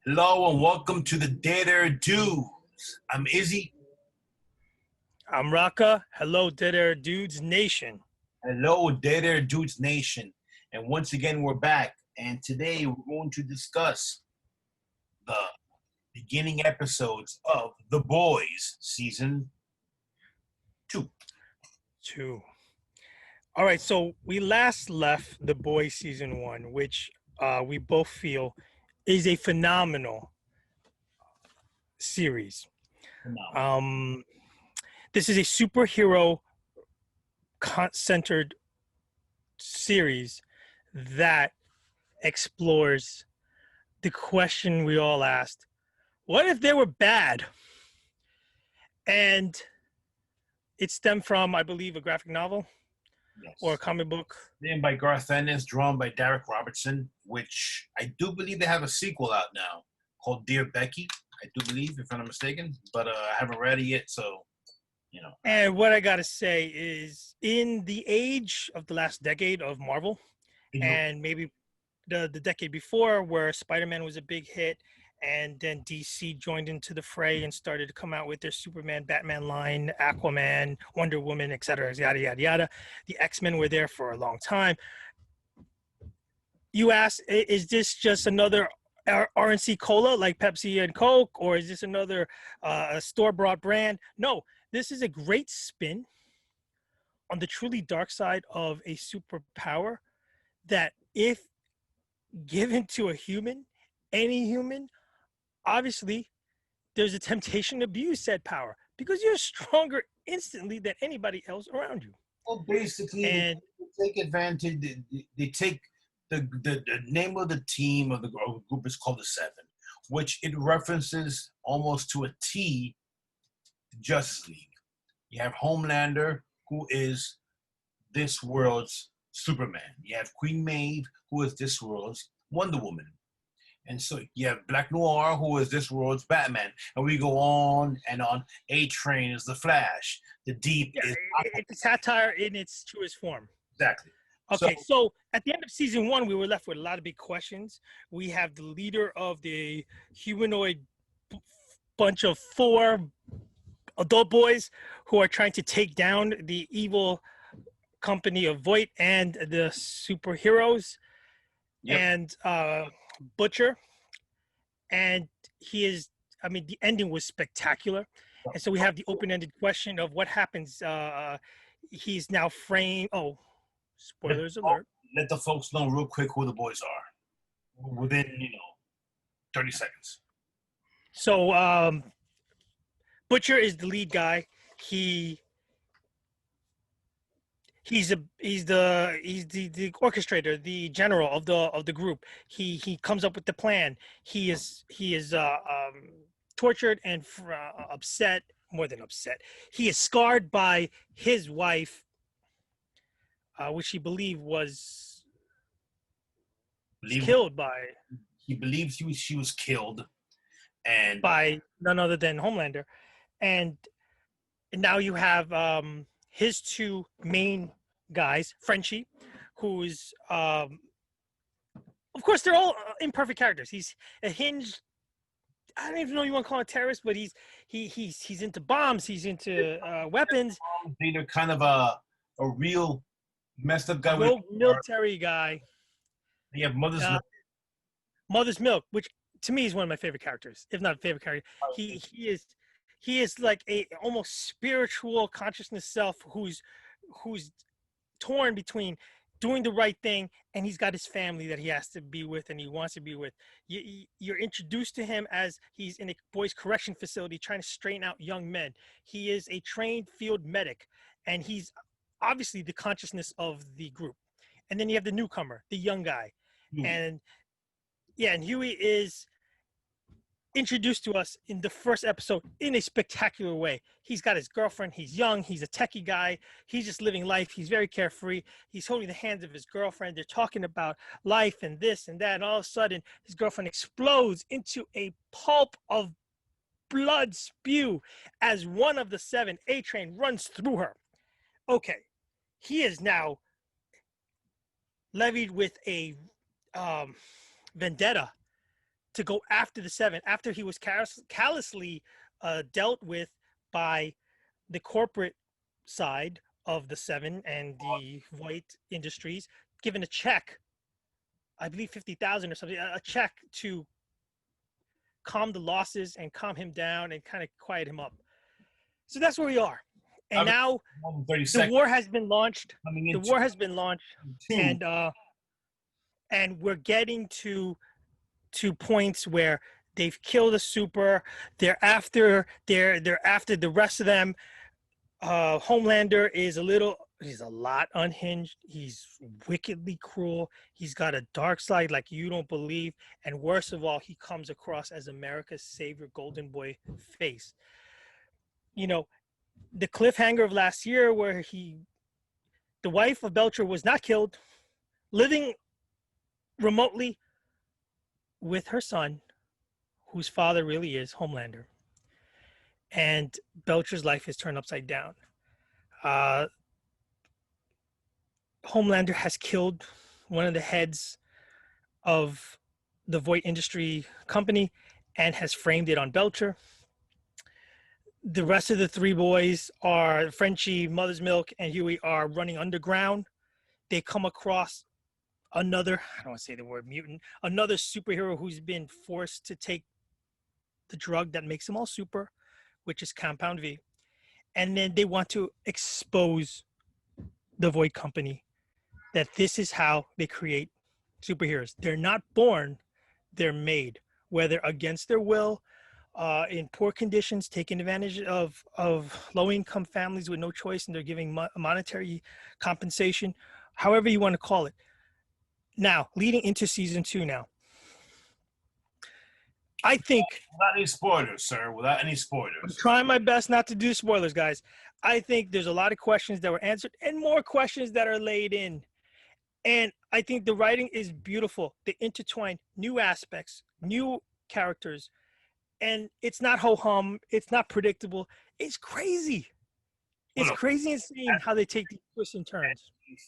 Hello and welcome to the Data Dudes. I'm Izzy. I'm Raka. Hello, Dead Air Dudes Nation. Hello, Data Dudes Nation. And once again, we're back. And today we're going to discuss the beginning episodes of The Boys Season 2. Two. All right, so we last left The Boys Season 1, which we both feel is a phenomenal series. Phenomenal. Um, this is a superhero centered series that explores the question we all asked: what if they were bad? And it stemmed from, I believe, a graphic novel or a Yes. comic book. Written by Garth Ennis, drawn by Derek Robertson, which I do believe they have a sequel out now called Dear Becky. I do believe, if I'm not mistaken. But I haven't read it yet, so And what I gotta say is, in the age of the last decade of Marvel, and maybe the decade before, where Spider-Man was a big hit, and then DC joined into the fray and started to come out with their Superman, Batman line, Aquaman, Wonder Woman, etc., yada yada yada. The X-Men were there for a long time. You ask, is this just another RNC cola like Pepsi and Coke, or is this another store-bought brand? No, this is a great spin on the truly dark side of a superpower that, if given to a human, any human, obviously there's a temptation to abuse said power because you're stronger instantly than anybody else around you. Well, basically, And they take advantage. They take the name of the team of the group is called the Seven, which it references almost to a T Justice League. You have Homelander, who is this world's Superman. You have Queen Maeve, who is this world's Wonder Woman. And so you have Black Noir, who is this world's Batman. And we go on and on. A-Train is the Flash. The Deep yeah, is it's satire in its truest form. exactly. Okay, so at the end of season 1, we were left with a lot of big questions. We have the leader of the humanoid bunch of 4 adult boys who are trying to take down the evil company of Voight and the superheroes. Yep. And Butcher. And he is, I mean, the ending was spectacular. And so we have the open-ended question of what happens. He's now framed. Oh, spoilers alert. Let the folks know real quick who the boys are within 30 seconds. So Butcher is the lead guy. He's the orchestrator, the general of the group. He comes up with the plan. He is tortured and upset, more than upset. He is scarred by his wife, which he believed was killed by. He believes she was killed, and by none other than Homelander, and now you have his 2 main guys, Frenchie, who's of course they're all imperfect characters. He's a hinged. I don't even know you want to call it terrorist, but he's into bombs. He's into weapons. They're kind of a real messed up guy. Rogue military guy. You have Mother's Milk, which to me is one of my favorite characters, if not a favorite character. He is like a almost spiritual consciousness self who's torn between doing the right thing, and he's got his family that he has to be with and he wants to be with. You're introduced to him as he's in a boys correction facility trying to straighten out young men. He is a trained field medic, and he's obviously the consciousness of the group. And then you have the newcomer, the young guy. And Huey is introduced to us in the first episode in a spectacular way. He's got his girlfriend. He's young. He's a techie guy. He's just living life. He's very carefree. He's holding the hands of his girlfriend. They're talking about life and this and that. And all of a sudden, his girlfriend explodes into a pulp of blood spew as one of the 7, A-Train, runs through her. Okay. He is now levied with a vendetta to go after the Seven after he was callously dealt with by the corporate side of the Seven and the Voight Industries, given a check, I believe 50,000 or something, a check to calm the losses and calm him down and kind of quiet him up. So that's where we are. And now the war has been launched. The war has been launched, and we're getting to points where they've killed a super. They're after the rest of them. Homelander is he's a lot unhinged. He's wickedly cruel. He's got a dark side like you don't believe. And worst of all, he comes across as America's savior, golden boy face. You know, the cliffhanger of last year where the wife of Belcher was not killed, living remotely with her son, whose father really is Homelander. And Belcher's life is turned upside down. Homelander has killed one of the heads of the Voight Industry Company and has framed it on Belcher. The rest of the three boys are Frenchie, Mother's Milk, and Huey are running underground. They come across another, I don't want to say the word mutant, another superhero who's been forced to take the drug that makes them all super, which is Compound V. And then they want to expose the Voight Company that this is how they create superheroes. They're not born, they're made, whether against their will, in poor conditions, taking advantage of low-income families with no choice, and they're giving monetary compensation, however you want to call it. Now, leading into season 2 now. I think... Without any spoilers, sir. Without any spoilers. I'm trying my best not to do spoilers, guys. I think there's a lot of questions that were answered and more questions that are laid in. And I think the writing is beautiful. They intertwine new aspects, new characters. And it's not ho-hum. It's not predictable. It's crazy. It's crazy insane how they take these twists and turns.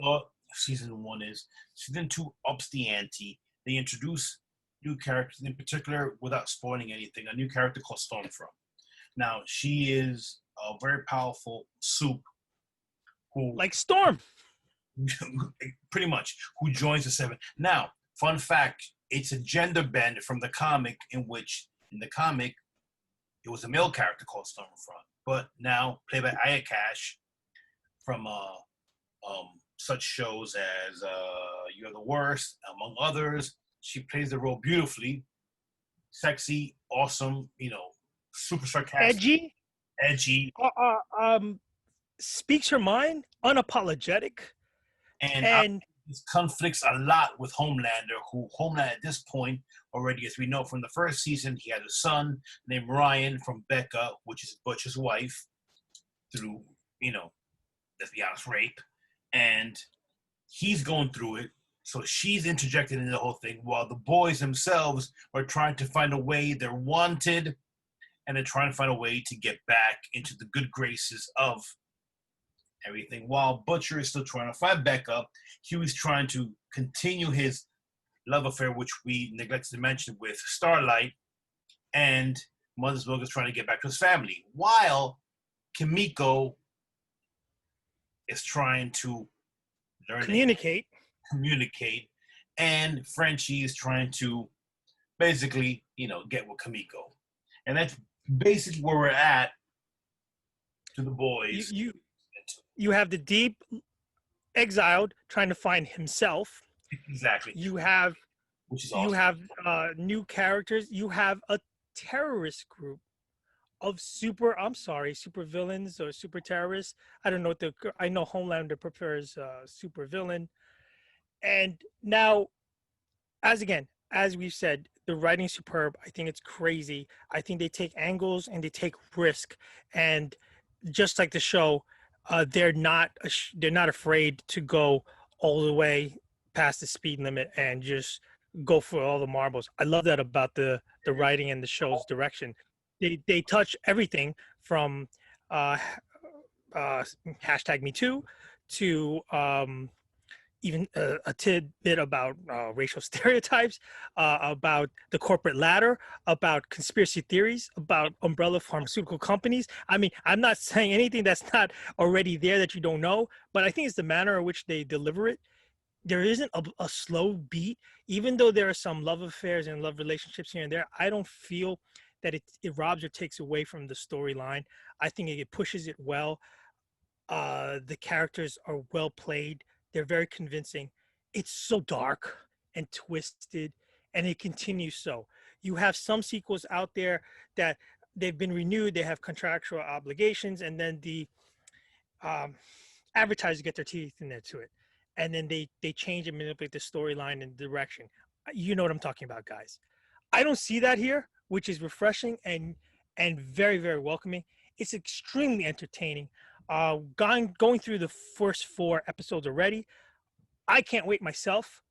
Thought season 1 is. Season 2 ups the ante. They introduce new characters, in particular, without spoiling anything, a new character called Stormfront. Now, she is a very powerful soup who... Like Storm! Pretty much, who joins the Seven. Now, fun fact, it's a gender bend from the comic, in which, in the comic, it was a male character called Stormfront, but now played by Aya Cash from such shows as You're the Worst, among others. She plays the role beautifully, sexy, awesome, super sarcastic, edgy, speaks her mind, unapologetic, and this conflicts a lot with Homelander, who Homelander at this point already, as we know from the first season, he had a son named Ryan from Becca, which is Butch's wife, through, let's be honest, rape, and he's going through it. So she's interjected into the whole thing while the boys themselves are trying to find a way. They're wanted, and they're trying to find a way to get back into the good graces of everything. While Butcher is still trying to find Becca, Huey's trying to continue his love affair, which we neglected to mention, with Starlight, and Mother's Milk is trying to get back to his family, while Kimiko is trying to learn communicate, and Frenchie is trying to basically, get with Kimiko. And that's basically where we're at to the boys. You have the deep exiled trying to find himself. Exactly. You have which is awesome. You have new characters. You have a terrorist group of super villains or super terrorists. I don't know I know Homelander prefers super villain. And now, as we've said, the writing is superb. I think it's crazy. I think they take angles and they take risk. And just like the show, they're not afraid to go all the way past the speed limit and just go for all the marbles. I love that about the writing and the show's direction. They touch everything from hashtag Me Too to even a tidbit about racial stereotypes, about the corporate ladder, about conspiracy theories, about umbrella pharmaceutical companies. I mean, I'm not saying anything that's not already there that you don't know, but I think it's the manner in which they deliver it. There isn't a slow beat, even though there are some love affairs and love relationships here and there. I don't feel that it robs or takes away from the storyline. I think it pushes it well. The characters are well played. They're very convincing. It's so dark and twisted, and it continues so. You have some sequels out there that they've been renewed, they have contractual obligations, and then the um, advertisers get their teeth into it, and then they change and manipulate the storyline and direction. You know what I'm talking about, guys. I don't see that here, which is refreshing and very very welcoming. It's extremely entertaining. Going through the first 4 episodes already, I can't wait myself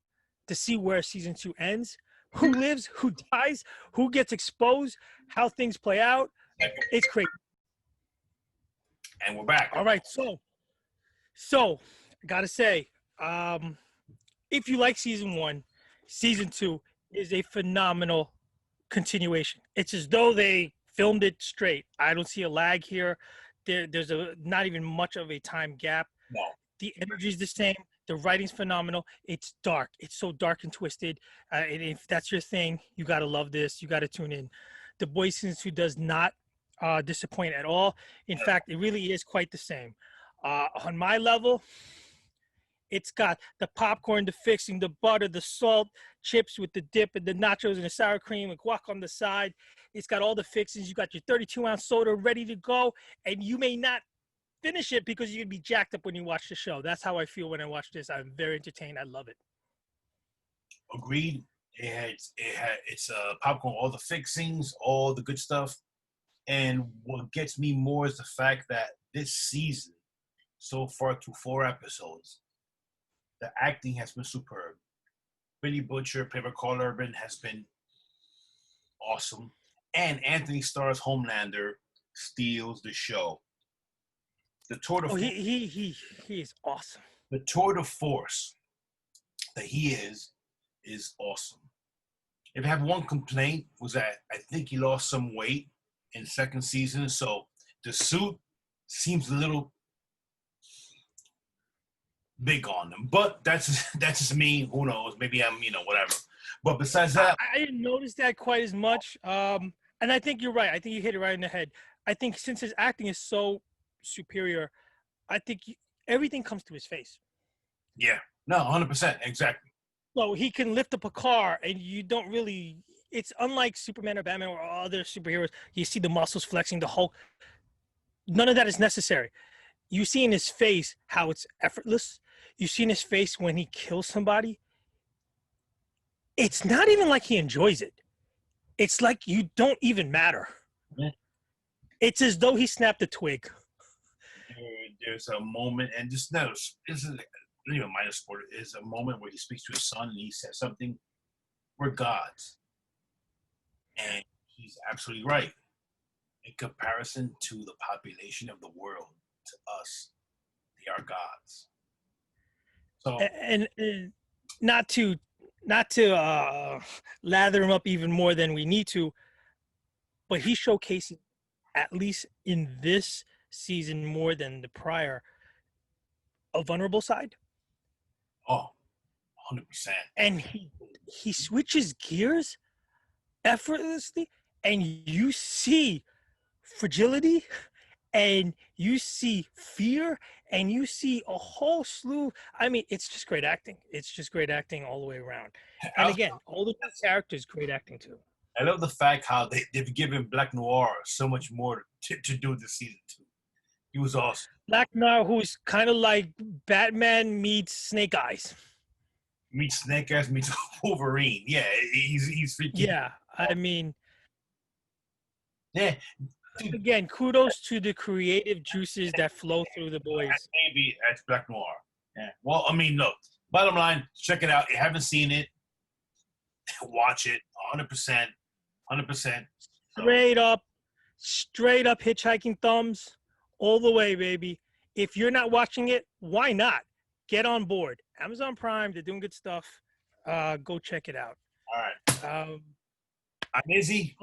to see where season 2 ends. Who lives, who dies, who gets exposed, how things play out. It's crazy. And we're back. All right, so I gotta say, if you like season 1, season 2 is a phenomenal continuation. It's as though they filmed it straight. I don't see a lag here. There's not even much of a time gap. No. The energy is the same. The writing's phenomenal. It's dark. It's so dark and twisted. And if that's your thing, you gotta love this. You gotta tune in. The Boys Season 2 does not disappoint at all. In fact, it really is quite the same. On my level, it's got the popcorn, the fixing, the butter, the salt, chips with the dip, and the nachos and the sour cream and guac on the side. It's got all the fixings. You got your 32-ounce soda ready to go, and you may not finish it because you're gonna be jacked up when you watch the show. That's how I feel when I watch this. I'm very entertained. I love it. Agreed. It's popcorn, all the fixings, all the good stuff. And what gets me more is the fact that this season, so far through 4 episodes, the acting has been superb. Billy Butcher, Paper Carl Urban has been awesome. And Anthony Starr's Homelander steals the show. The tour de force, he is awesome. the tour de force that he is awesome. If I have one complaint was that I think he lost some weight in 2nd season, so the suit seems a little big on him. But that's just me. Who knows? Maybe I'm whatever. But besides that, I didn't notice that quite as much. And I think you're right. I think you hit it right in the head. I think since his acting is so superior, I think everything comes to his face. yeah, no, 100%, exactly. So he can lift up a car, and you don't really. It's unlike Superman or Batman or other superheroes. You see the muscles flexing, the Hulk. None of that is necessary. You see in his face how it's effortless. You see in his face when he kills somebody. It's not even like he enjoys it. It's like you don't even matter. Yeah. It's as though he snapped a twig. There's a moment, and this is even minor sport. Is a moment where he speaks to his son, and he says something. We're gods, and he's absolutely right. In comparison to the population of the world, to us, they are gods. So, And not to lather him up even more than we need to, but he showcases, at least in this season more than the prior, a vulnerable side. 100%. And he switches gears effortlessly, and you see fragility, and you see fear, and you see a whole slew. I mean, it's just great acting. It's just great acting all the way around. And again, all the characters, great acting too. I love the fact how they've given Black Noir so much more to do this season too. He was awesome. Black Noir, who's kind of like Batman meets Snake Eyes. Meets Snake Eyes, meets Wolverine. Yeah, he's freaking. Yeah, I mean, yeah. Again, kudos to the creative juices that flow through the boys. Maybe that's Black Noir. Yeah. Well, I mean, look. Bottom line, check it out. If you haven't seen it, watch it. 100%. 100%. Straight up hitchhiking thumbs all the way, baby. If you're not watching it, why not? Get on board. Amazon Prime. They're doing good stuff. Go check it out. All right. Um, I'm Izzy.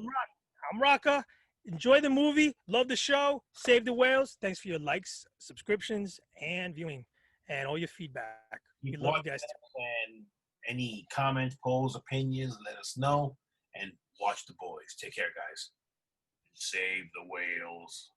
I'm Raka. Enjoy the movie. Love the show. Save the whales. Thanks for your likes, subscriptions, and viewing, and all your feedback. We Keep love you watching guys too. and any comments, polls, opinions, let us know. And watch the boys. Take care, guys. Save the whales.